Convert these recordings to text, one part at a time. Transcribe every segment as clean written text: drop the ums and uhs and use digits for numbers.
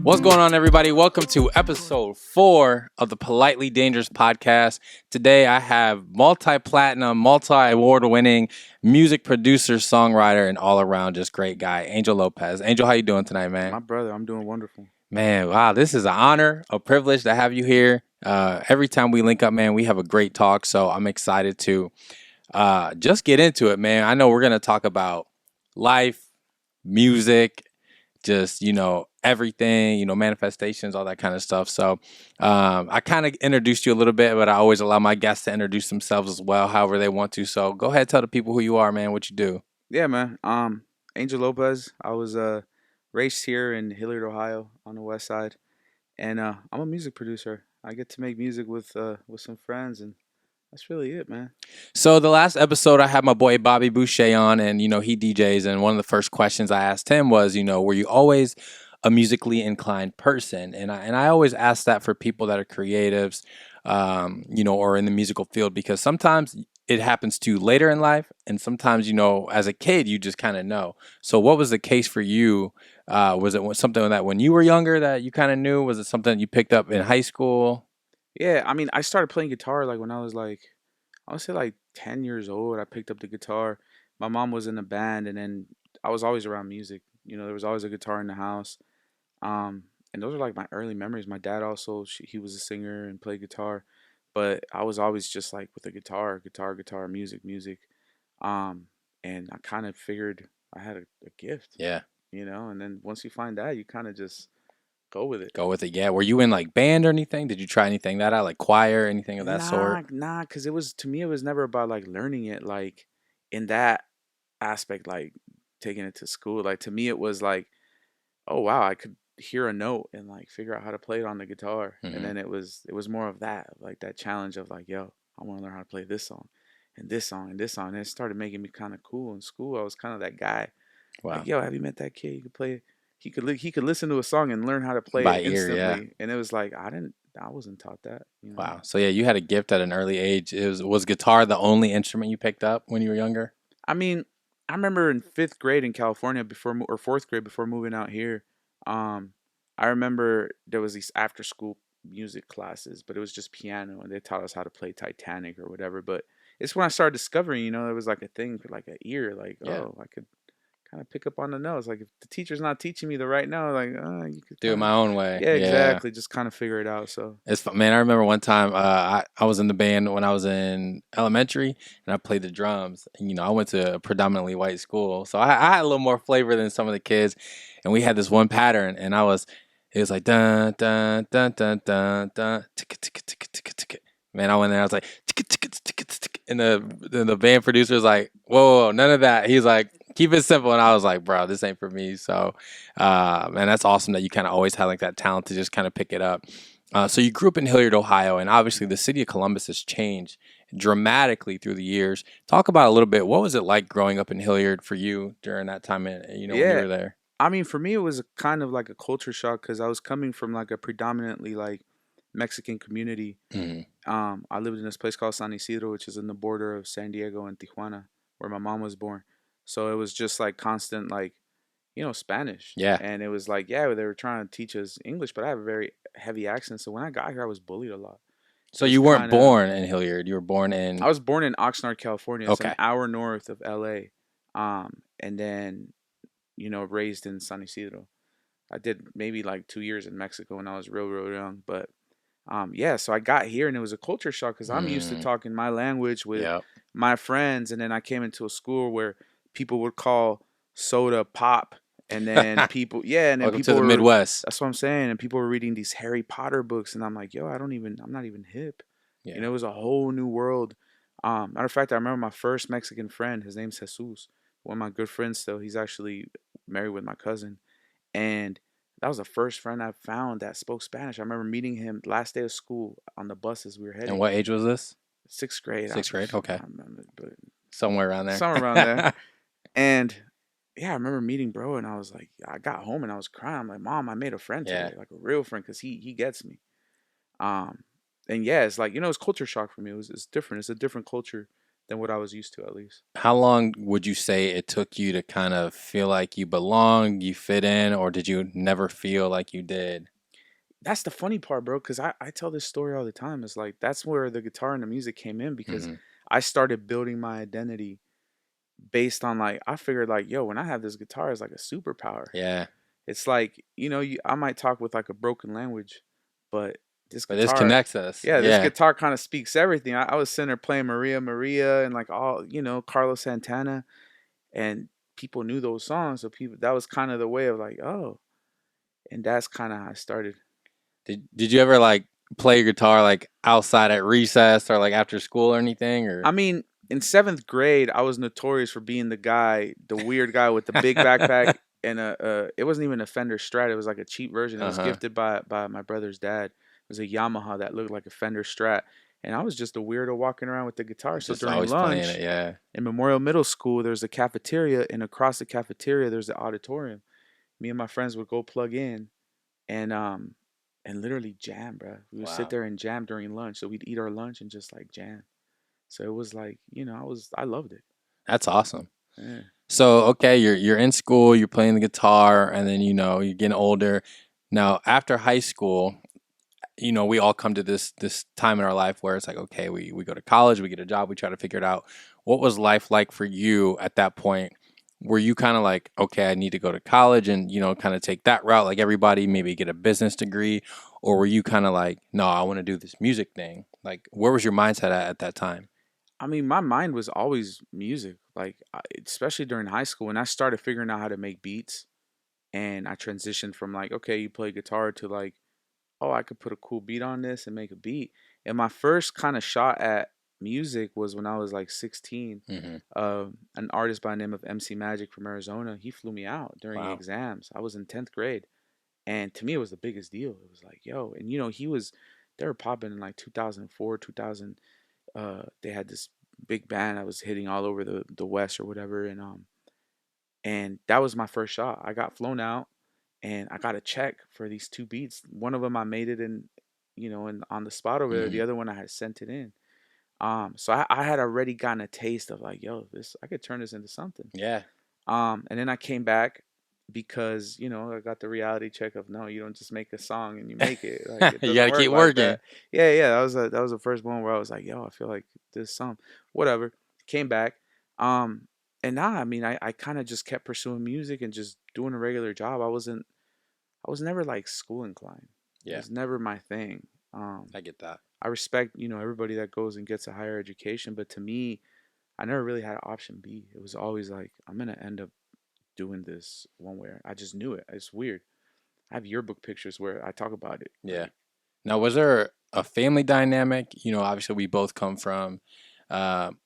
What's going on, everybody? Welcome to episode 4 of the Politely Dangerous podcast. Today, I have multi-platinum, multi-award-winning music producer, songwriter, and all-around just great guy, Angel Lopez. Angel, how you doing tonight, man? My brother, I'm doing wonderful. Man, wow, this is an honor, a privilege to have you here. Every time we link up, man, we have a great talk, so I'm excited to just get into it, man. I know we're going to talk about life, music, just, everything, manifestations, all that kind of stuff. So I kind of introduced you a little bit, but I always allow my guests to introduce themselves as well, however they want to. So go ahead, tell the people who you are, man, what you do. Yeah, man. Angel Lopez. I was raised here in Hilliard, Ohio, on the west side, and I'm a music producer. I get to make music with some friends, and that's really it, man. So the last episode, I had my boy Bobby Boucher on, and, he DJs. And one of the first questions I asked him was, were you always a musically inclined person? And I always ask that for people that are creatives, or in the musical field, because sometimes it happens to you later in life. And sometimes, as a kid, you just kind of know. So what was the case for you? Was it something that when you were younger that you kind of knew? Was it something you picked up in high school? Yeah, I mean, I started playing guitar like when I was I would say like 10 years old. I picked up the guitar. My mom was in a band, and then I was always around music. There was always a guitar in the house. And those are like my early memories. My dad also, he was a singer and played guitar, but I was always just like with a guitar, music. Um, and I kind of figured I had a gift, Yeah. and then once you find that, you kind of just go with it. Go with it. Yeah. Were you in like band or anything? Did you try anything that out, like choir, anything of that sort? Nah, because to me, it was never about like learning it, like in that aspect, like taking it to school. Like to me, it was like, oh wow, I could hear a note and like figure out how to play it on the guitar. And Mm-hmm. then it was more of that, like that challenge of like, yo, I want to learn how to play this song and this song and this song. And it started making me kind of cool in school. I was kind of that guy. Wow. Like, yo, have you met that kid? He could play. He could listen to a song and learn how to play By it ear, yeah. instantly. And it was like I wasn't taught that. Wow. So yeah, you had a gift at an early age. Was guitar the only instrument you picked up when you were younger? I mean, I remember in fifth grade in California or fourth grade before moving out here. Um, I remember there was these after school music classes, but it was just piano, and they taught us how to play Titanic or whatever. But it's when I started discovering, there was like a thing for like an ear, like Yeah. I could kind of pick up on the notes. Like if the teacher's not teaching me the right note, like you could Do it my own way. yeah, Yeah. exactly, just kind of figure it out. So It's fun, man. I remember one time I was in the band when I was in elementary, and I played the drums. And, I went to a predominantly white school, so I had a little more flavor than some of the kids. And we had this one pattern, and it was like dun dun dun dun dun dun. Ticka, ticka, ticka, ticka, ticka. Man, I went there. I was like ticka, ticka, ticka, ticka. And the band producer was like, whoa, none of that. He's like, keep it simple. And I was like, bro, this ain't for me. So, man, that's awesome that you kind of always had like that talent to just kind of pick it up. So you grew up in Hilliard, Ohio, and obviously the city of Columbus has changed dramatically through the years. Talk about a little bit. What was it like growing up in Hilliard for you during that time, when you yeah, were there? I mean, for me, it was kind of like a culture shock because I was coming from like a predominantly like Mexican community. Hmm. I lived in this place called San Isidro, which is in the border of San Diego and Tijuana, where my mom was born. So it was just like constant, like, Spanish. Yeah. And it was like, yeah, they were trying to teach us English, but I have a very heavy accent. So when I got here, I was bullied a lot. So It was you weren't kind of, born in Hilliard. You were born I in. was born in Oxnard, California. It's an Okay. hour north of LA. And then, raised in San Isidro. I did maybe like 2 years in Mexico when I was real, real young. But yeah, so I got here and it was a culture shock because I'm used to Mm, talking my language with yep. my friends, and then I came into a school where people would call soda pop, and then people, yeah, and then Welcome to people the were. Midwest. That's what I'm saying, and people were reading these Harry Potter books, and I'm like, yo, I'm not even hip. Yeah. It was a whole new world. Matter of fact, I remember my first Mexican friend. His name's Jesus, one of my good friends. Still, he's actually married with my cousin, and that was the first friend I found that spoke Spanish. I remember meeting him last day of school on the bus as we were And heading. what age was this? Sixth grade. Sixth grade. Okay. I remember, but Somewhere around somewhere around there. there. And yeah, I remember meeting bro, and I was like, I got home and I was crying. I'm like, Mom, I made a friend Yeah. today, like a real friend, because he gets me. Um, and yeah, it's like it's culture shock for me. It's different. It's a different culture than what I was used to, at least. How long would you say it took you to kind of feel like you belong, you fit in, or did you never feel like you did? That's the funny part, bro, because I tell this story all the time. It's like that's where the guitar and the music came in because Hmm. I started building my identity based on like I figured like, yo, when I have this guitar, it's like a superpower. Yeah, It's like, I might talk with like a broken language, but this but this guitar, connects us. yeah, this Yeah, guitar kind of speaks everything. I was sitting there playing Maria Maria and like all, Carlos Santana, and people knew those songs. So people, that was kind of the way of like, oh, and that's kind of how I started. did you ever like play your guitar like outside at recess or like after school or anything or? I mean, in seventh grade, I was notorious for being the weird guy with the big backpack and it wasn't even a Fender Strat. It was like a cheap version. It was Uh-huh. gifted by my brother's dad. It was a Yamaha that looked like a Fender Strat, and I was just a weirdo walking around with the guitar. So Just during always playing it, lunch yeah. in Memorial Middle School, there's a cafeteria, and across the cafeteria, there's the auditorium. Me and my friends would go plug in and literally jam, bro. We would sit Wow. there and jam during lunch. So we'd eat our lunch and just like jam. So it was like, I loved it. That's awesome. Yeah. So, okay, you're in school, you're playing the guitar, and then you're getting older. Now, after high school, we all come to this time in our life where it's like, okay, we go to college, we get a job, we try to figure it out. What was life like for you at that point? Were you kind of like, okay, I need to go to college and kind of take that route, like everybody, maybe get a business degree, or were you kind of like, no, I want to do this music thing? Like, where was your mindset at that time? I mean, my mind was always music, like especially during high school when I started figuring out how to make beats and I transitioned from like, okay, you play guitar to like, oh, I could put a cool beat on this and make a beat. And my first kind of shot at music was when I was like 16. Hmm. An artist by the name of MC Magic from Arizona, he flew me out during Wow. exams. I was in 10th grade. And to me, it was the biggest deal. It was like, yo, and they were popping in like 2004, 2000. They had this big band that was hitting all over the West or whatever. And that was my first shot. I got flown out and I got a check for these two beats. One of them I made it in, on the spot over there. The Hmm. other one I had sent it in. So I had already gotten a taste of like, yo, this I could turn this into something. Yeah. And then I came back because, I got the reality check of no, you don't just make a song and you make it. Like it You doesn't got to work keep like working. that. Yeah, yeah. That was the first one where I was like, yo, I feel like this song. Whatever. Came back. Um, and now I mean I kind of just kept pursuing music and just doing a regular job. I was never like school inclined. It Yeah, was never my thing. Um, I get that. I respect, everybody that goes and gets a higher education, but to me, I never really had an option B. It was always like I'm gonna end up doing this one way. I just knew it. It's weird. I have yearbook pictures where I talk about it. Yeah. Like, Now, was there a family dynamic? Obviously we both come from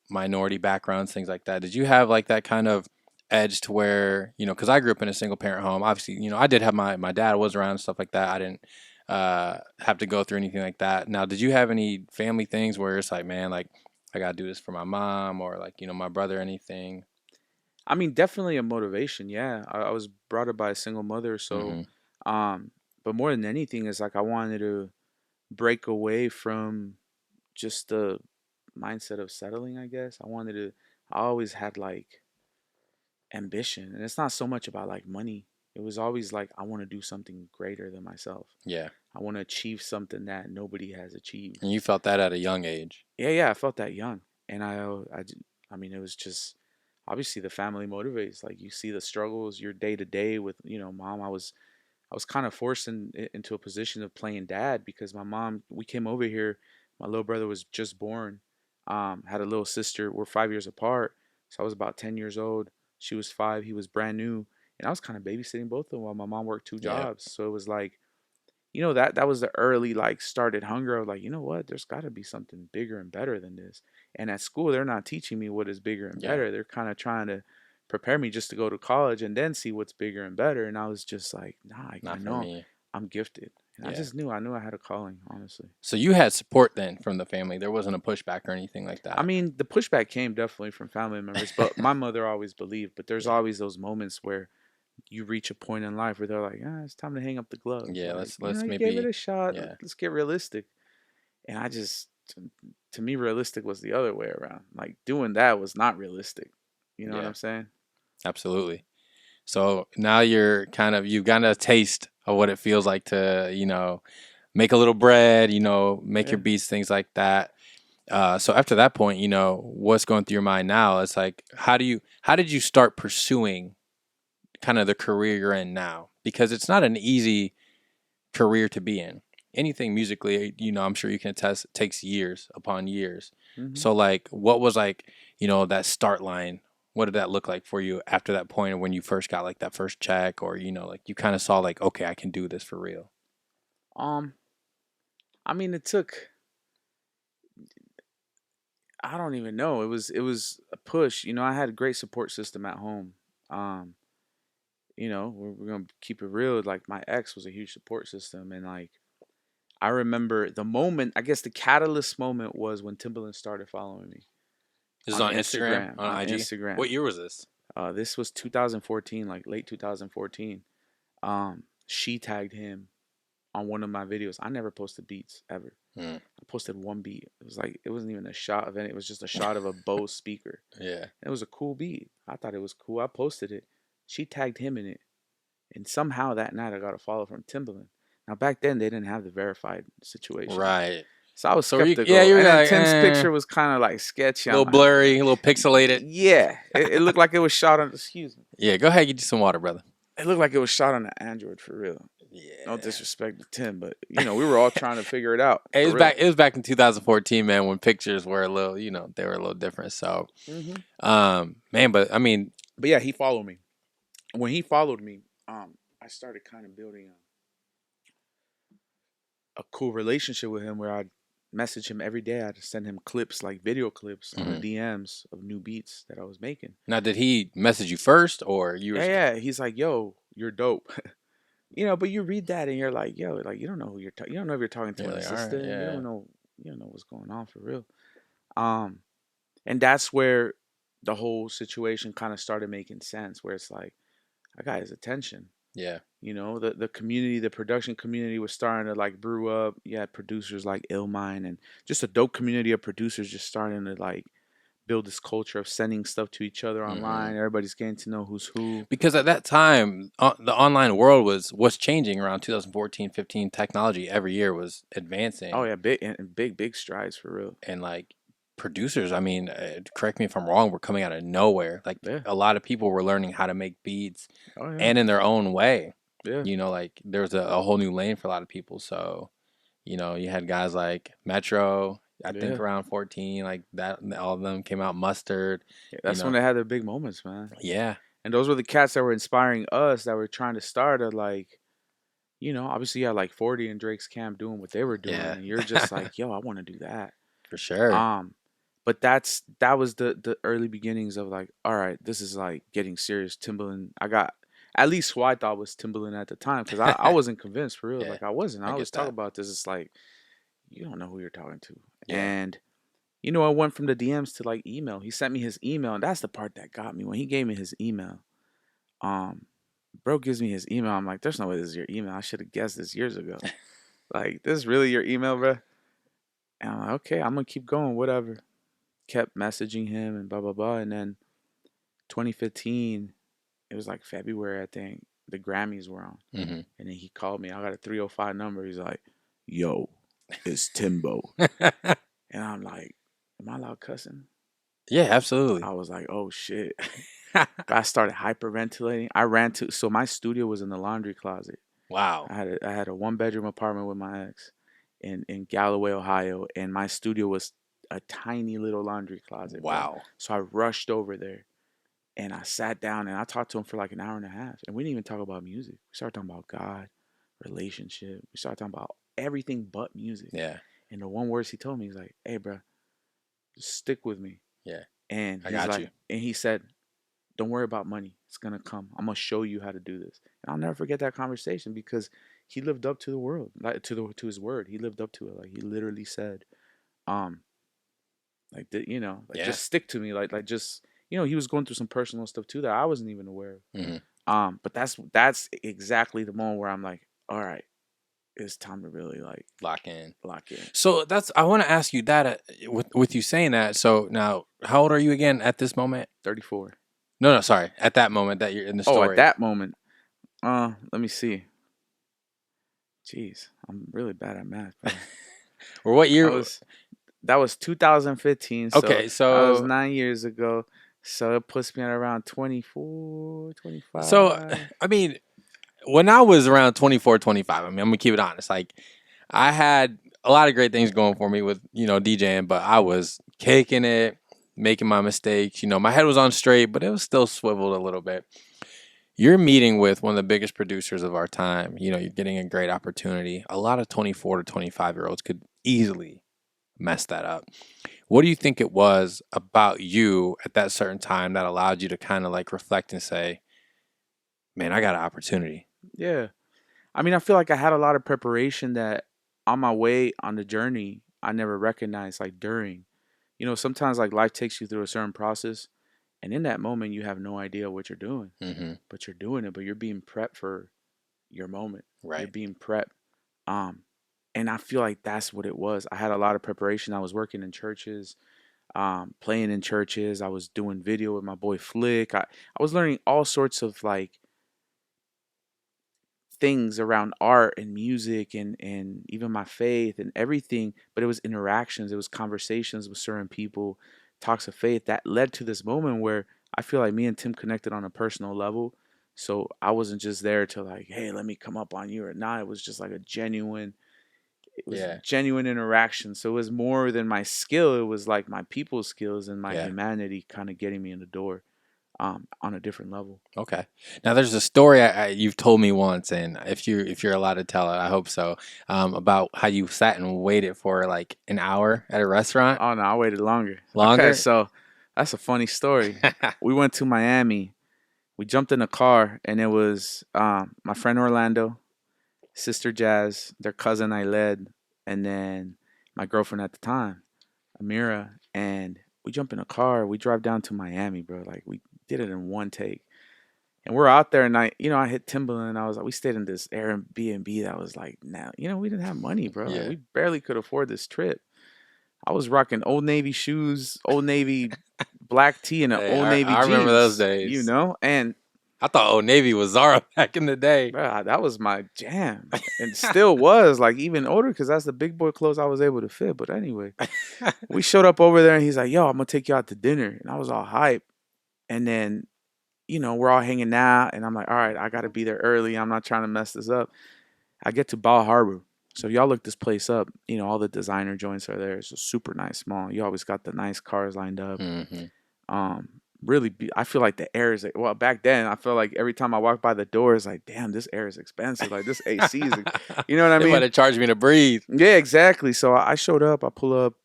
minority backgrounds, things like that. Did you have like that kind of edge to where, because I grew up in a single parent home. Obviously, I did have my dad was around and stuff like that. I didn't have to go through anything like that. Now, did you have any family things where it's like, man, like I gotta do this for my mom or like, my brother or anything? I mean, definitely a motivation. Yeah, I was brought up by a single mother, so, Mm-hmm. um, but more than anything, is like I wanted to break away from just the mindset of settling. I guess I wanted to. I always had like ambition, and it's not so much about like money. It was always like I want to do something greater than myself. Yeah. I want to achieve something that nobody has achieved. And you felt that at a young age. Yeah, yeah, I felt that young, and I mean, it was just obviously the family motivates. Like you see the struggles, your day to day with mom. I was kind of forced into a position of playing dad because my mom. We came over here. My little brother was just born. Had a little sister. We're 5 years apart, so I was about 10 years old. She was five. He was brand new, and I was kind of babysitting both of them while my mom worked two Yeah. jobs. So it was like that was the early like started hunger of like, what, there's got to be something bigger and better than this. And at school they're not teaching me what is bigger and Yeah. better. They're kind of trying to prepare me just to go to college and then see what's bigger and better. And I was just like, nah, I Not for know me. I'm gifted. And Yeah. I knew I had a calling, honestly. So you had support then from the family. There wasn't a pushback or anything like I that. mean, the pushback came definitely from family members, but my mother always believed. But there's Yeah. always those moments where you reach a point in life where they're like, it's time to hang up the gloves. Yeah, Like, let's you gave it maybe a shot. yeah. Let's get realistic. And I just to me, realistic was the other way around. Like doing that was not realistic. You know what Yeah, I'm saying? absolutely. So now you've gotten a taste of what it feels like to, make a little bread, make your Yeah. beats, things like that. So after that point, what's going through your mind now? It's like, how did you start pursuing kind of the career you're in now? Because it's not an easy career to be in. Anything musically, I'm sure you can attest, it takes years upon years. Hmm. So like, what was like, that start line? What did that look like for you after that point when you first got like that first check, or like you kind of saw like, okay, I can do this for real. Um, I mean, it took. I don't even know. It was a push. I had a great support system at home. Um, we're gonna keep it real. Like my ex was a huge support system, and like I remember the moment. I guess the catalyst moment was when Timbaland started following me This is on on Instagram, Instagram. on On IG. Instagram. What year was this? This was 2014, like late 2014. She tagged him on one of my videos. I never posted beats ever. Hmm. I posted one beat. It was like it wasn't even a shot of it. It was just a shot of a Bose speaker. Yeah. It was a cool beat. I thought it was cool. I posted it. She tagged him in it, and somehow that night I got a follow from Timbaland. Now back then they didn't have the verified situation, Right. so I was So yeah, skeptical. you were And then like, Tim's picture was kind of like sketchy. a I'm little like, blurry, a little pixelated. yeah, it looked like it was shot on. Excuse me. Yeah, go ahead, get you some water, brother. It looked like it was shot on an Android for real. No Yeah. disrespect to Tim, but we were all trying to figure it out It for was real. back. It was back in 2014, man, when pictures were a little, they were a little different. So, Hmm. man, but I mean, But yeah, he followed me. When he followed me, I started kind of building a cool relationship with him where I'd message him every day. I'd send him clips, like video clips on the mhm. DMs of new beats that I was making. Now, did he message you first, or you were? Yeah, yeah. He's like, "Yo, you're dope." But you read that and you're like, "Yo, like you don't know who you don't know if you're talking to You're an like, all right, assistant. yeah, You don't know what's going on for real." Um, and that's where the whole situation kind of started making sense. Where it's like, I got his attention. yeah. The community, the production community was starting to like brew up. You had producers like Illmind and just a dope community of producers just starting to like build this culture of sending stuff to each other Hmm. online. Everybody's getting to know who's who. Because at that time, the online world was changing around 2014, 15. Technology every year was Oh advancing, yeah, big and big strides for real. and like producers, I mean, correct me if I'm wrong, were coming out of nowhere. Like Yeah. a lot of people were learning how to make beats, Oh yeah. and in their own way. Yeah. Like there's a whole new lane for a lot of people. So, you had guys like Metro, I think Yeah. around 14, like that, all of them came out. Mustard, Yeah. you That's when know. they had their big moments, man. Yeah, And those were the cats that were inspiring us that were trying to start a like, obviously you had like 40 and Drake's camp doing what they were doing, yeah, and you're just like, yo, I want to do that. for sure. Um, but that was the early beginnings of like, all right, this is like getting serious. Timbaland, I got at least who I thought was Timbaland at the time because I wasn't convinced for real. Yeah, Like I wasn't. I I get was talking that. about this. It's like you don't know who you're talking to, Yeah. and I went from the DMs to like email. He sent me his email, and that's the part that got me when he gave me his email. Um, bro gives me his email. I'm like, there's no way this is your email. I should have guessed this years ago. Like, this is really your email, bro? And I'm like, okay, I'm gonna keep going, whatever. Kept messaging him and blah blah blah. And then 2015, it was like February, I think. The Grammys were on, Hmm. and then he called me. I got a 305 number. He's like, "Yo, it's Timbo," and I'm like, "Am I allowed cussing?" Yeah, absolutely. I was like, "Oh shit." I started hyperventilating. I ran to so my studio was in the laundry closet. Wow. I had a one bedroom apartment with my ex in Galloway, Ohio, and my studio was a tiny little laundry closet, bro. Wow. So I rushed over there and I sat down and I talked to him for like an hour and a half. And we didn't even talk about music. We started talking about God, relationship. We started talking about everything but music. Yeah. And the one words he told me, he's like, "Hey, bro, just stick with me." Yeah. And I he's got like, you. and he said, "Don't worry about money. It's gonna come. I'm gonna show you how to do this." And I'll never forget that conversation because he lived up to the world, like to his word. He lived up to it. Like he literally said, um, like Yeah. just stick to me. Like just he was going through some personal stuff too that I wasn't even aware of. Hmm. But that's exactly the moment where I'm like, all right, it's time to really like Lock in. lock in. So that's I want to ask you that with you saying that. So now, how old are you again at this moment? 34. No, no, sorry. At that moment that you're in the Oh, at story, that moment. Let me see. Jeez, I'm really bad at math, bro. or what That year? was that was 2015, so Okay, that was so 9 years ago. So it puts me at around 24, so 25. I mean, when I was around 24, 25, I mean, I'm gonna keep it honest. Like, I had a lot of great things going for me with DJing, but I was kicking it, making my mistakes. My head was on straight, but it was still swiveled a little bit. You're meeting with one of the biggest producers of our time. You're getting a great opportunity. A lot of 24 to 25-year-olds could easily mess that up. What do you think it was about you at that certain time that allowed you to kind of like reflect and say, man, I got an opportunity? Yeah. I mean, I feel like I had a lot of preparation that on my way on the journey, I never recognized like during. Sometimes like life takes you through a certain process, and in that moment you have no idea what you're doing, Mm-hmm. but you're doing it, but you're being prepped for your moment. You're Right. being prepped. Um and I feel like that's what it was. I had a lot of preparation. I was working in churches, playing in churches. I was doing video with my boy Flick. I was learning all sorts of like things around art and music and even my faith and everything, but it was interactions, it was conversations with certain people, talks of faith that led to this moment where I feel like me and Tim connected on a personal level. So I wasn't just there to like, hey, let me come up on you or not. It was just like it was Yeah. genuine interaction. So it was more than my skill. It was like my people skills and my Yeah. humanity kind of getting me in the door, on a different level. Okay. Now there's a story you've told me once, and if you're allowed to tell it, I hope so. About how you sat and waited for like an hour at a restaurant. Oh no, I waited longer. Okay, Longer. so that's a funny story. We went to Miami. We jumped in a car, and it was my friend Orlando, sister Jazz, their cousin I led, and then my girlfriend at the time, Amira. And we jump in a car. We drive down to Miami, bro. Like we did it in one take. And we're out there, and I hit Timbaland. I was like, we stayed in this Airbnb that was like, now, we didn't have money, bro. Like Yeah. we barely could afford this trip. I was rocking Old Navy shoes, Old Navy black tee, and an Hey, Old I, Navy I remember those jeans. days. And I thought Old Navy was Zara back in the day. bro, that was my jam, and still was like even older because that's the big boy clothes I was able to fit. But anyway, we showed up over there, and he's like, "Yo, I'm gonna take you out to dinner," and I was all hype. And then we're all hanging out, and I'm like, "All right, I got to be there early. I'm not trying to mess this up." I get to Bal Harbor. So y'all look this place up. All the designer joints are there. It's a super nice mall. You always got the nice cars lined up. Mm-hmm. Um, really, I feel like the air is well. Back then, I felt like every time I walk by the door, it's like, damn, this air is expensive. Like this AC is, you know what I They might mean? have charged me to breathe. Yeah, exactly. So I showed up. I pull up,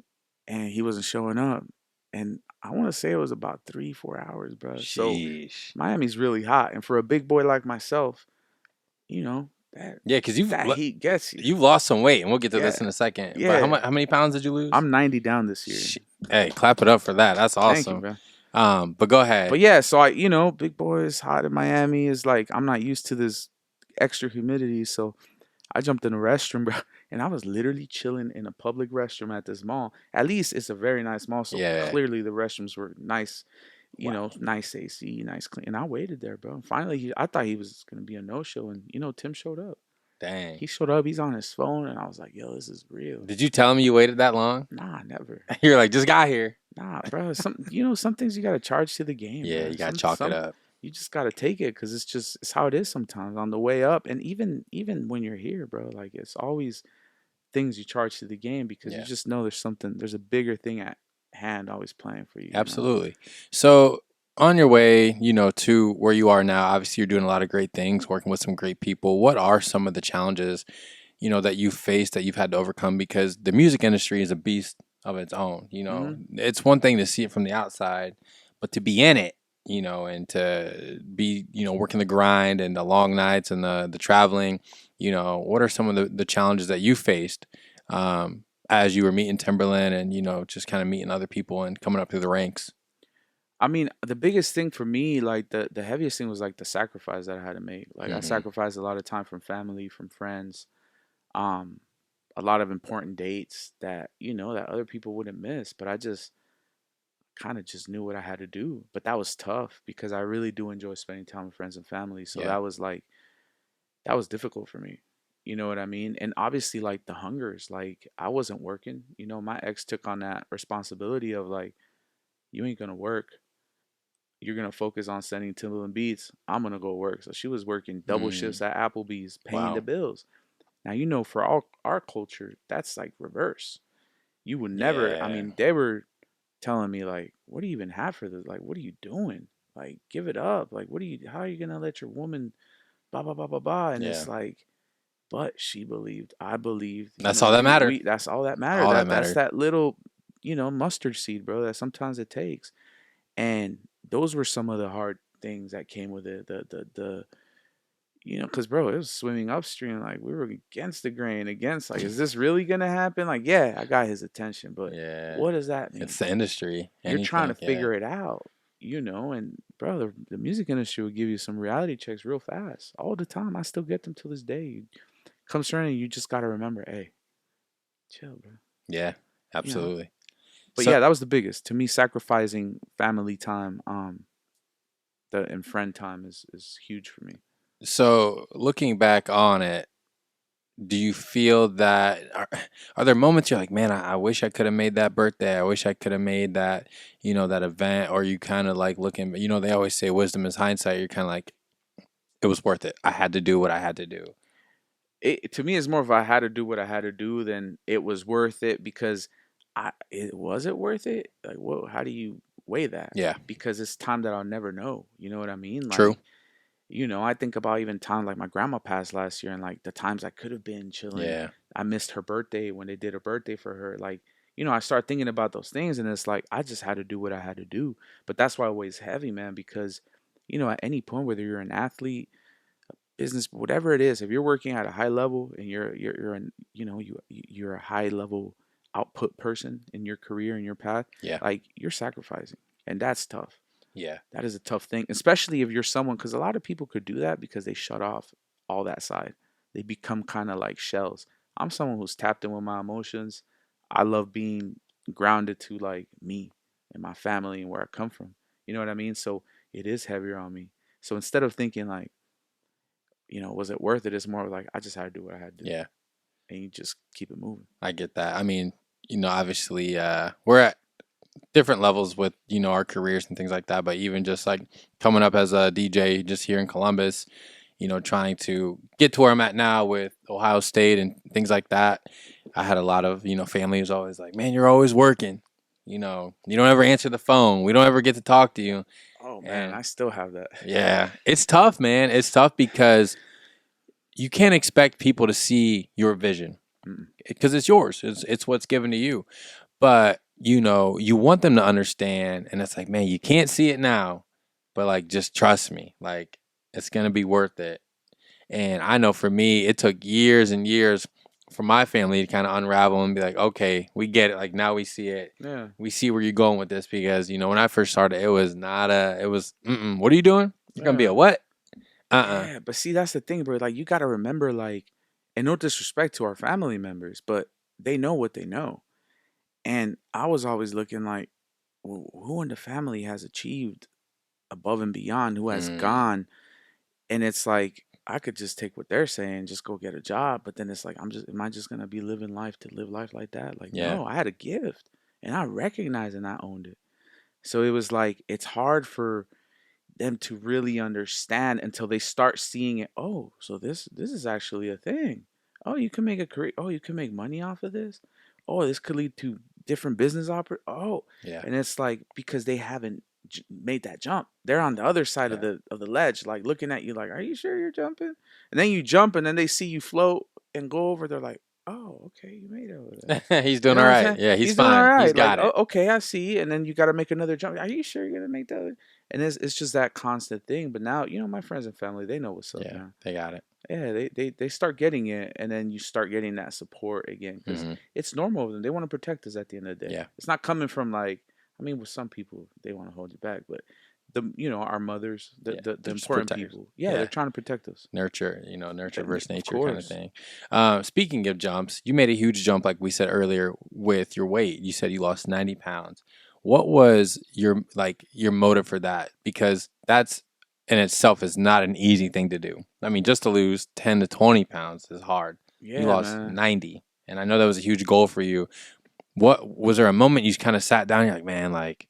and he wasn't showing up. And I want to say it was about 3, 4 hours, bro. So Sheesh. Miami's really hot, and for a big boy like myself, that Yeah, because that heat gets you. you've lost some weight, and we'll get to Yeah, this in a second. But yeah. how many pounds did you lose? I'm 90 down this year. Hey, clap it up for that. That's Thank you, awesome. bro. But go ahead. But yeah, so big boy is hot in Miami. Is like I'm not used to this extra humidity, so I jumped in a restroom, bro, and I was literally chilling in a public restroom at this mall. At least it's a very nice mall, so Yeah. clearly the restrooms were nice, Wow. nice AC, nice clean. And I waited there, bro. Finally, I thought he was gonna be a no show, and Tim showed up. Dang. He showed up. He's on his phone, and I was like, "Yo, this is real." Did you tell him you waited that long? Nah, never. You're like, just got here. Nah, bro. Some things you gotta charge to the game, Yeah, bro. you gotta chalk it Some up. you just gotta take it because it's how it is sometimes on the way up, and even when you're here, bro. Like it's always things you charge to the game because you Yeah, just know there's a bigger thing at hand always playing for you. absolutely. So on your way, to where you are now, obviously you're doing a lot of great things, working with some great people. What are some of the challenges, that you faced that you've had to overcome? Because the music industry is a beast of its own. Hmm. It's one thing to see it from the outside, but to be in it, and to be, working the grind and the long nights and the traveling, what are some of the challenges that you faced as you were meeting Timberland and, just kind of meeting other people and coming up through the ranks? I mean, the biggest thing for me, like the heaviest thing was like the sacrifice that I had to make. Like I Hmm. sacrificed a lot of time from family, from friends, Um, a lot of important dates that, that other people wouldn't miss, but I just kind of just knew what I had to do. But that was tough because I really do enjoy spending time with friends and family. So Yeah. that was like, that was difficult for me. You know what I mean? And obviously, like the hungers, like I wasn't working. My ex took on that responsibility of like, you ain't gonna work. You're gonna focus on sending Timbaland beats. I'm gonna go work. So she was working double Mm, shifts at Applebee's, paying the wow. bills. Now for our culture, that's like reverse. You would never. I Yeah. mean, they were telling me like, "What do you even have for this? Like, what are you doing? Like, give it up. Like, what are you? How are you gonna let your woman blah blah blah blah blah?" And Yeah. it's like, but she believed, I believed. That's all that We mattered. that's all that mattered. All that That's mattered. that little, mustard seed, bro. That sometimes it takes. And those were some of the hard things that came with it. Because bro, it was swimming upstream. Like we were against the grain, against like, is this really gonna happen? Like, yeah, I got his attention, but Yeah. what does that It's mean? the industry. You're trying to Anything. Yeah. figure it out, and bro, the music industry will give you some reality checks real fast, all the time. I still get them to this day. Comes around, you just gotta remember, hey, chill, bro. Yeah. You know. Absolutely. But So yeah, that was the biggest to me. Sacrificing family time, the and friend time is huge for me. so looking back on it, do you feel that are there moments you're like, man, I wish I could have made that birthday. I wish I could have made that, that event, or you kind of like looking, they always say wisdom is hindsight. You're kind of like, it was worth it. I had to do what I had to do. It to me is more of I had to do what I had to do than it was worth it because was it worth it? Like, what? How do you weigh that? Yeah. Because it's time that I'll never know. You know what I mean? True. Like, I think about even times like my grandma passed last year and like the times I could have been chilling. Yeah. I missed her birthday when they did a birthday for her. Like, I start thinking about those things and it's like I just had to do what I had to do. But that's why it weighs heavy, man, because at any point, whether you're an athlete, business, whatever it is, if you're working at a high level and you're an, you're a high level output person in your career and your path, Yeah. like you're sacrificing, and that's tough. Yeah. That is a tough thing, especially if you're someone, because a lot of people could do that because they shut off all that side. They become kind of like shells. I'm someone who's tapped in with my emotions. I love being grounded to like me and my family and where I come from. You know what I mean? So it is heavier on me. So instead of thinking like, was it worth it? It's more like I just had to do what I had to do, Yeah. and you just keep it moving. I get that. I mean, obviously, we're at different levels with, our careers and things like that. But even just like coming up as a DJ just here in Columbus, trying to get to where I'm at now with Ohio State and things like that. I had a lot of, family was always like, man, you're always working. You don't ever answer the phone. We don't ever get to talk to you. Oh man, And I still have that. yeah, it's tough, man. It's tough because you can't expect people to see your vision Mm-mm. because it's yours. It's what's given to you. But you want them to understand, and it's like, man, you can't see it now, but like, just trust me. Like, it's gonna be worth it. And I know for me, it took years and years for my family to kind of unravel and be like, okay, we get it. Like now we see it. Yeah, We see where you're going with this because when I first started, it was not a. It was, what are you doing? You're gonna be yeah, a what? yeah. But see, that's the thing, bro. Like you gotta remember, like, and no disrespect to our family members, but they know what they know. And I was always looking like, well, who in the family has achieved above and beyond? Who has Mm, gone? And it's like I could just take what they're saying, just go get a job. But then it's like, am I just gonna be living life to live life like that? Like, yeah, no, I had a gift, and I recognized and I owned it. So it was like it's hard for them to really understand until they start seeing it. Oh, so this is actually a thing. Oh, you can make a career. Oh, you can make money off of this. Oh, this could lead to different business Oh, yeah, and it's like because they haven't made that jump. They're on the other side of yeah. the ledge, like looking at you, like, "Are you sure you're jumping?" And then you jump, and then they see you float and go over. They're like, "Oh, okay, you made it over there." He's You doing know all what I'm right. saying? Yeah, he's He's doing all fine. He's right. Like, got oh, it. okay, I see. And then you got to make another jump. Are you sure you're gonna make that? And it's just that constant thing. But now, my friends and family, they know what's up Yeah, now. they got it. Yeah, they start getting it, and then you start getting that support again because Hmm. it's normal with them. They want to protect us at the end of the day. Yeah, It's not coming from like, I mean, with some people they want to hold you back, but our mothers, Yeah, the they're just important protectors. people. Yeah, they're Yeah, trying to protect us. nurture, nurture versus Of nature kind of course. thing. Speaking of jumps, you made a huge jump, like we said earlier, with your weight. You said you lost 90 pounds. What was your motive for that? Because that's in itself is not an easy thing to do. I mean, just to lose 10 to 20 pounds is hard. You Yeah, lost man. 90, and I know that was a huge goal for you. What was there a moment you kind of sat down? And you're like, man, like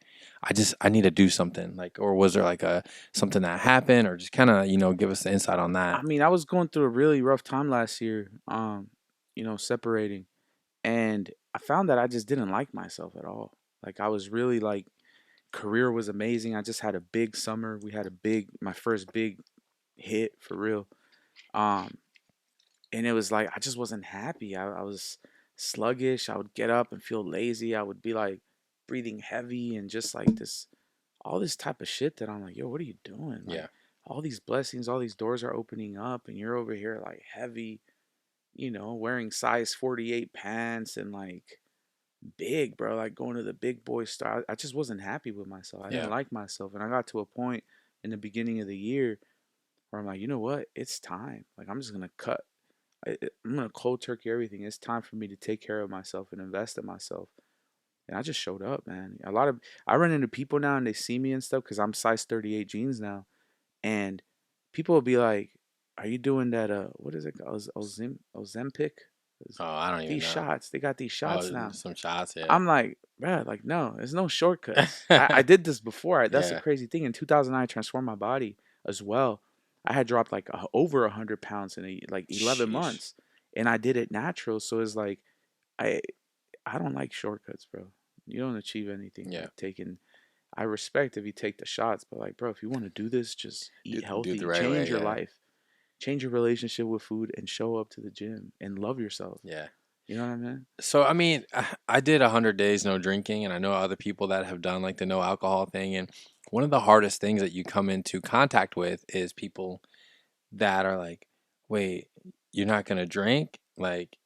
I need to do something. Like, or was there like a something that happened, or just kind of give us the insight on that? I mean, I was going through a really rough time last year. Separating, and I found that I just didn't like myself at all. Like I was really like career was amazing. I just had a big summer. We had my first big hit for real. Um, and it was like I just wasn't happy. I was sluggish. I would get up and feel lazy. I would be like breathing heavy and just like this all this type of shit that I'm like, yo, what are you doing? Like Yeah, all these blessings, all these doors are opening up and you're over here like heavy, wearing size 48 pants and like big, bro, like going to the big boy store. I just wasn't happy with myself. I didn't yeah, like myself. And I got to a point in the beginning of the year where I'm like, you know what? It's time. Like I'm just gonna cut. I'm gonna cold turkey everything. It's time for me to take care of myself and invest in myself. And I just showed up, man. I run into people now and they see me and stuff because I'm size 38 jeans now, and people will be like, "Are you doing that? What is it? Ozempic? oh, I don't even These know. shots? They got these shots Oh, now." some shots, yeah. I'm like, bruh, like no, there's no shortcuts. I did this before. That's the Yeah. crazy thing. In 2009, I transformed my body as well. I had dropped like over 100 pounds in like 11 Sheesh. months, and I did it natural. So it's like I I don't like shortcuts, bro. You don't achieve anything Yeah. like taking. I respect if you take the shots, but like, bro, if you want to do this, just eat Do it the healthy, right change way, your yeah. life, change your relationship with food, and show up to the gym and love yourself. Yeah. You know what I mean? So I mean, I did 100 days no drinking, and I know other people that have done like the no alcohol thing. And one of the hardest things that you come into contact with is people that are like, "Wait, you're not gonna drink? Like,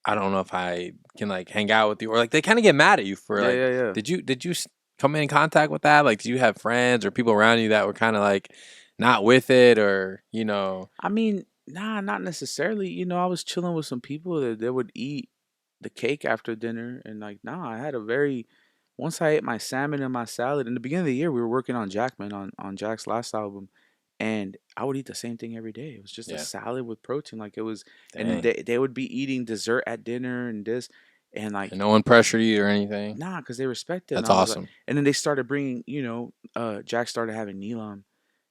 I don't know if I can like hang out with you," or like they kind of get mad at you for Yeah, like, yeah, yeah. did you come in contact with that? Like, did you have friends or people around you that were kind of like not with it, or I mean, nah, not necessarily. I was chilling with some people that they would eat the cake after dinner, and like, nah, I had a very. Once I ate my salmon and my salad in the beginning of the year, we were working on Jackman on Jack's last album, and I would eat the same thing every day. It was just a yeah, salad with protein, like it was, and then dang, they would be eating dessert at dinner and this, and and like no one pressured you or anything? nah, because they respect it. And That's I was like, awesome. and then they started bringing, Jack started having Neelam,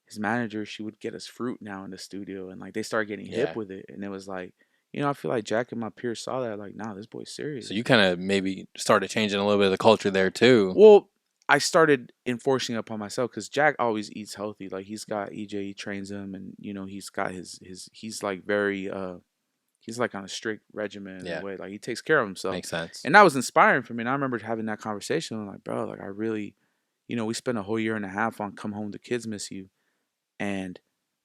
his manager. She would get us fruit now in the studio, and like they started getting hip Yeah. with it. And it was like, I feel like Jack and my peers saw that, like, nah, this boy's So serious. you kind of maybe started changing a little bit of the culture there too. Well, I started enforcing it upon myself because Jack always eats healthy. Like he's got EJ, he trains him, and he's got his he's like very he's like on a strict regimen in a Yeah, way. Like he takes care of himself. makes sense. And that was inspiring for me. And I remember having that conversation. I'm like, bro, like I really, we spent a whole year and a half on Come Home, the Kids Miss You. And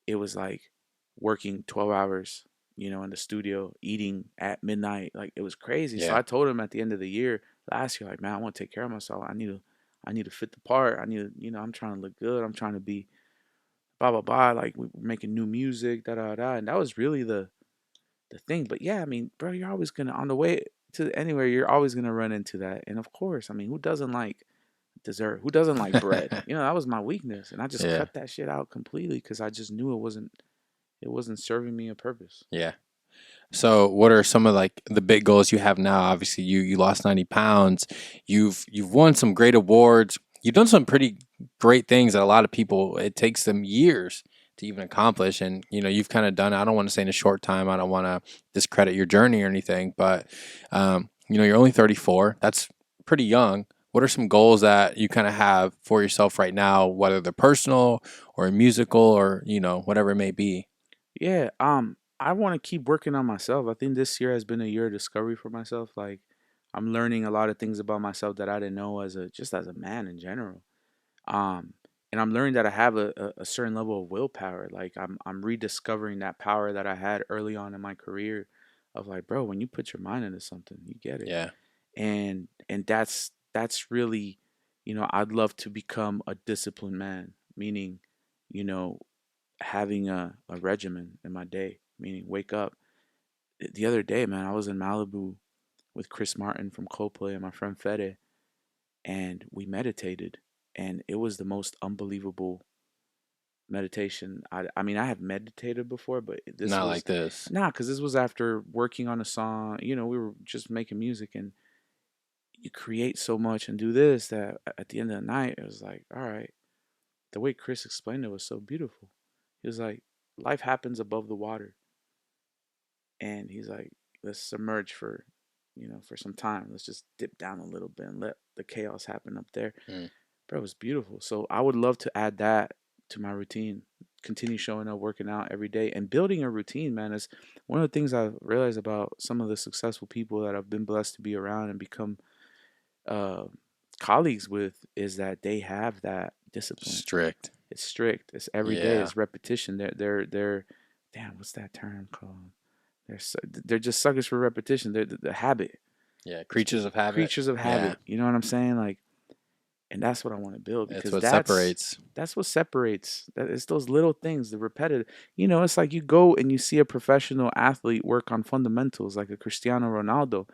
it was like working 12 hours, in the studio, eating at midnight. Like it was crazy. So Yeah, I told him at the end of the year last year, like, man, I want to take care of myself. I need to fit the part. I need to, I'm trying to look good. I'm trying to be blah blah blah. Like we're making new music, da da da. And that was really the thing. But yeah, I mean, bro, you're always gonna on the way to anywhere, you're always gonna run into that. And of course, I mean, who doesn't like dessert? Who doesn't like bread? That was my weakness, and I just yeah, cut that shit out completely because I just knew it wasn't serving me a purpose. yeah. So, what are some of like the big goals you have now? Obviously, you lost 90 pounds. You've won some great awards. You've done some pretty great things that a lot of people it takes them years to even accomplish. And you've kind of done. I don't want to say in a short time. I don't want to discredit your journey or anything, but you're only 34. That's pretty young. What are some goals that you kind of have for yourself right now, whether they're personal or musical or whatever it may be? Yeah, I want to keep working on myself. I think this year has been a year of discovery for myself. Like, I'm learning a lot of things about myself that I didn't know as a man in general. Um, and I'm learning that I have a certain level of willpower. Like, I'm rediscovering that power that I had early on in my career, of like, bro, when you put your mind into something, you get it. Yeah, And that's really, I'd love to become a disciplined man. meaning, you know, having a regimen in my day, meaning wake up. The other day, man, I was in Malibu with Chris Martin from Coldplay and my friend Fede, and we meditated, and it was the most unbelievable meditation. I mean, I have meditated before, but this Not was like this. nah, because this was after working on a song. You know, we were just making music, and you create so much and do this that at the end of the night, it was like, all right. The way Chris explained it was so beautiful. He was like, life happens above the water, and he's like, let's submerge for, for some time. Let's just dip down a little bit and let the chaos happen up there. Mm. Bro, it was beautiful. So I would love to add that to my routine. Continue showing up, working out every day, and building a routine, man. Is one of the things I've realized about some of the successful people that I've been blessed to be around and become uh, colleagues with is that they have that discipline. Strict. It's strict. It's every day. Yeah. It's repetition. They're damn. What's that term called? They're just suckers for repetition. They're the habit. Yeah. It's Creatures of habit. creatures of Yeah. habit. You know what I'm saying? Like, and that's what I want to build It's because what that's separates. that's what separates. That it's those little things, the repetitive. It's like you go and you see a professional athlete work on fundamentals, like a Cristiano Ronaldo,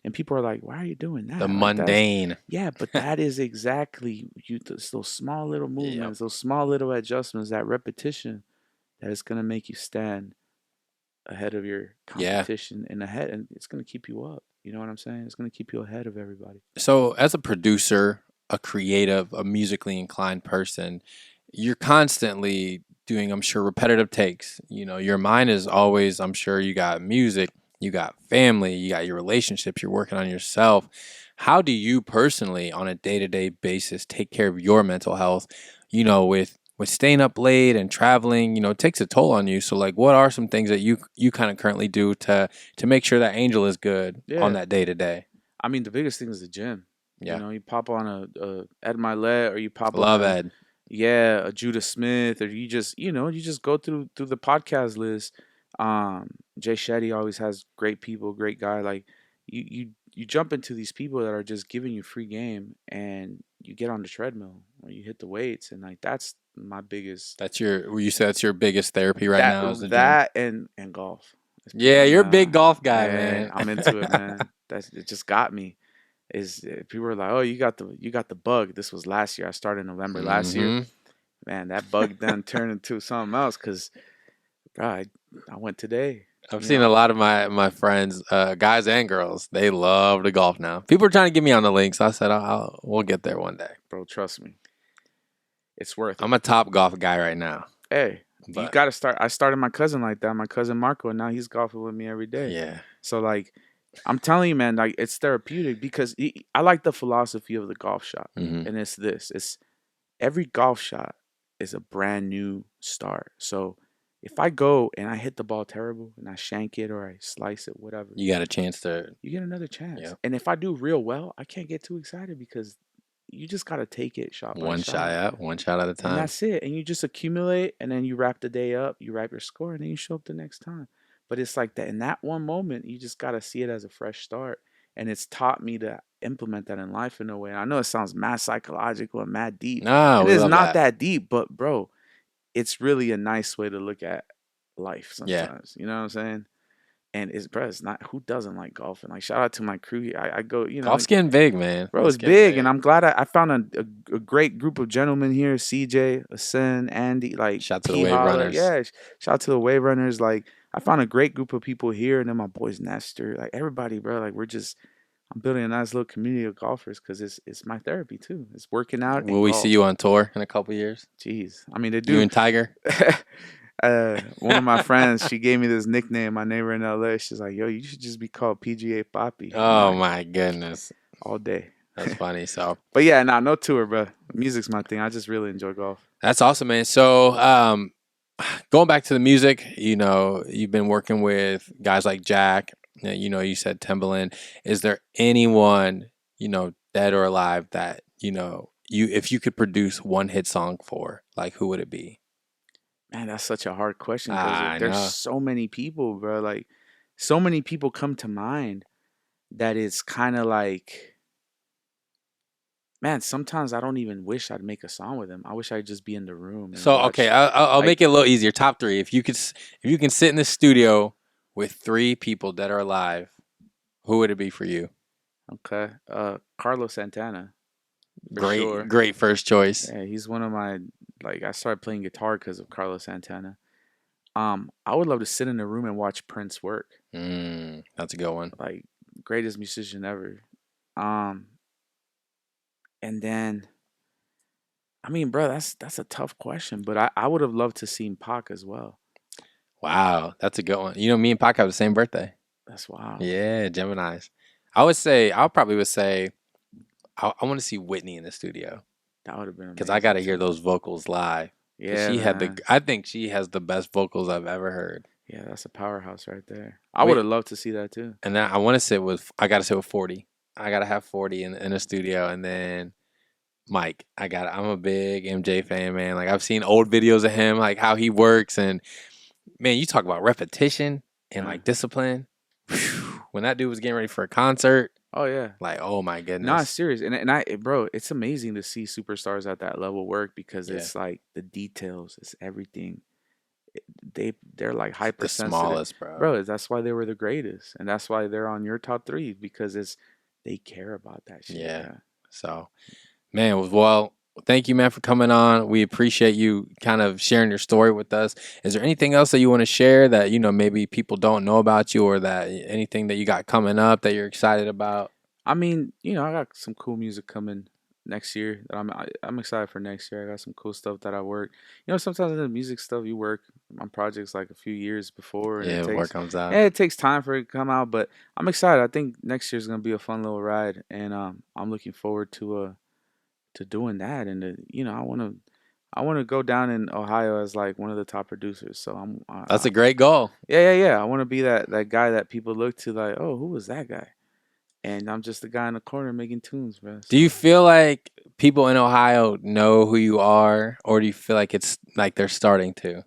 and people are like, "Why are you doing The that?" Like that's mundane. yeah, but that is exactly those small little Yep. movements, those small little adjustments, that repetition that is gonna make you stand ahead of your Yeah. competition and ahead, and it's gonna keep you up. You know what I'm saying? It's gonna keep you ahead of everybody. So, as a producer, a creative, a musically inclined person, you're constantly doing, I'm sure, repetitive takes. Your mind is always, I'm sure, you got music, you got family, you got your relationships, you're working on yourself. How do you personally, on a day to day basis, take care of your mental health? With staying up late and traveling, it takes a toll on you. So, like, what are some things that you kind of currently do to make sure that Angel is good on Yeah, that day to day? I mean the biggest thing is the gym. Yeah. You pop on a Ed Milet or you pop on Love Ed. a Judah Smith, or you just go through the podcast list. Jay Shetty always has great people, great guy. Like you jump into these people that are just giving you free game, and you get on the treadmill or you hit the weights, and like that's my biggest You said that's your biggest therapy right that now is the gym. that and golf. It's Yeah, pretty you're a big golf guy, man. man. I'm into it, man. That's it. Just got me. People were like, "Oh, you got the bug." This was last year. I started in November last year. Hmm. Man, that bug then turned into something else because God, I went today. I've You seen a know, lot of my friends, guys and girls. They love to golf now. People are trying to get me on the links. I said we'll get there one day. bro, trust me, it's worth it. I'm a top golf guy right now, Hey, you but got to start. I started my cousin like that. My cousin Marco, and now he's golfing with me every day. yeah, So like, I'm telling you, man, like it's therapeutic because I like the philosophy of the golf shot, hmm, and it's this: it's every golf shot is a brand new start. So if I go and I hit the ball terrible and I shank it or I slice it, whatever, you got a chance to, you get another chance. yeah, And if I do real well, I can't get too excited because you just got to take it shot by one shot shot. out, one shot at a And time. that's it. And you just accumulate and then you wrap the day up, you wrap your score, and then you show up the next time. But it's like that in that one moment, you just got to see it as a fresh start. And it's taught me to implement that in life in a way. And I know it sounds mad psychological and mad deep. No, And we it's love not that. that deep, but bro, it's really a nice way to look at life Yeah, sometimes. You know what I'm saying? And it's not who doesn't like golfing. Like shout out to my crew. I go, golf's getting big, man. bro, It's it's getting big, and big. I'm glad I found a great group of gentlemen here: CJ, Asen, Andy, like Shout to the P Wave Holla. Runners. Yeah, shout out to the Wave Runners. Like I found a great group of people here, and then my boys Nestor, like everybody, bro. Like I'm building a nice little community of golfers because it's my therapy too. It's working out Will and we see golf. you on tour in a couple years? Jeez, I mean they You do. and Tiger? One of my friends, she gave me this nickname. My neighbor in LA, she's like, "Yo, you should just be called PGA Poppy." I'm Oh like, my goodness, all day. that's funny. So But yeah, nah, no tour, bro. Music's my thing. I just really enjoy golf. that's awesome, man. So going back to the music, you've been working with guys like Jack. You said Timbaland. Is there anyone, dead or alive that if you could produce one hit song for, like, who would it be? Man, that's such a hard question because I there's know. so many people, bro. Like, so many people come to mind that it's kind of like, man, sometimes I don't even wish I'd make a song with him. I wish I'd just be in the room and So okay, watch. I'll Like, make it a little easier. Top three. If you can sit in the studio with three people that are alive, who would it be for you? okay, Carlos Santana for Great, sure. great first choice. Yeah, he's one of my like. I started playing guitar because of Carlos Santana. I would love to sit in a room and watch Prince work. That's a good one. Like, greatest musician ever. Um, and then I mean, bro, that's a tough question, but I would have loved to seen Pac as well. Wow, that's a good one. You know, me and Pac have the same birthday. That's wild. Yeah, Gemini's. I probably would say, I want to see Whitney in the studio That would have been because I got amazing to hear too. those vocals live. Because Yeah, man. I think she has the best vocals I've ever heard. Yeah, that's a powerhouse right there. I would Wait, have loved to see that too. and then I got to sit with 40. I got to have 40 in the studio. And then Mike, I'm a big MJ fan, man. Like I've seen old videos of him, like how he works. And man, you talk about repetition and Uh, like discipline. Whew, when that dude was getting ready for a concert, oh yeah. like, oh my No, goodness. serious. Bro, it's amazing to see superstars at that level work because Yeah. it's like the details, it's everything. They're like The hypersensitive. smallest, bro. Bro, that's why they were the greatest. And that's why they're on your top 3 because they care about that shit. Yeah. Bro. So, man, well, thank you, man, for coming on. We appreciate you kind of sharing your story with us. Is there anything else that you want to share that, you know, maybe people don't know about you or that anything that you got coming up that you're excited about? I mean, I got some cool music coming next year that I'm excited for next year. I got some cool stuff that I work. Sometimes in the music stuff you work on projects like a few years before, and Yeah, before it comes out. it takes time for it to come out. But I'm excited. I think next year's gonna be a fun little ride, and I'm looking forward to doing that. And I want to go down in Ohio as like one of the top producers. So That's a great goal. yeah. I want to be that guy that people look to like, oh, who was that guy? And I'm just the guy in the corner making tunes, bro. Do you So feel like people in Ohio know who you are, or do you feel like it's like they're starting to?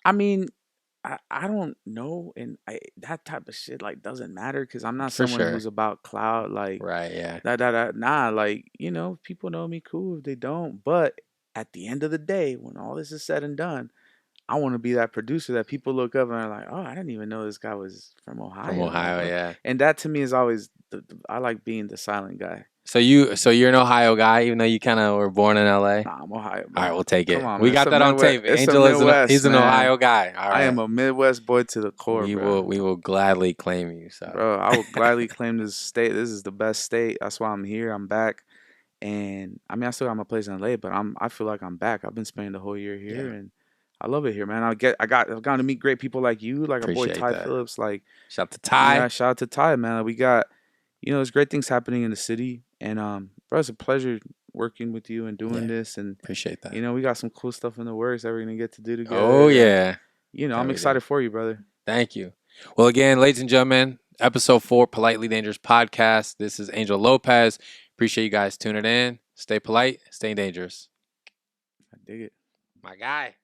I mean, I don't know, and that type of shit like doesn't matter because I'm not For someone sure. who's about cloud like Right, yeah. that. Nah, like people know me cool if they don't, but at the end of the day, when all this is said and done, I want to be that producer that people look up and are like, oh, I didn't even know this guy was from From Ohio, like, Ohio, oh. yeah. And that to me is always I like being the silent guy. So you're an Ohio guy, even though you kind of were born in LA. Nah, I'm Ohio, All right, bro. we'll take Come it. on, We man. got that on tape. It's a Angel Midwest, he's an man. Ohio guy. All I am right, a Midwest boy to the core, bro. we will gladly claim you. So Bro, I would gladly claim this state. This is the best state. That's why I'm here. I'm back. And I mean, I still got my place in LA, but I feel like I'm back. I've been spending the whole year here yeah, and I love it here, man. I've gotten to meet great people like you, like our boy appreciate Ty that. Phillips. Like, Shout out to Ty. shout out to Ty, man. We got, there's great things happening in the city. And bro, it's a pleasure working with you and doing Yeah, this. And appreciate that. we got some cool stuff in the works that we're gonna get to do Oh together. yeah, that I'm we do. excited for you, brother. Thank you. Well, again, ladies and gentlemen, episode 4, Politely Dangerous Podcast. This is Angel Lopez. Appreciate you guys tuning in. Stay polite, stay dangerous. I dig it. My guy.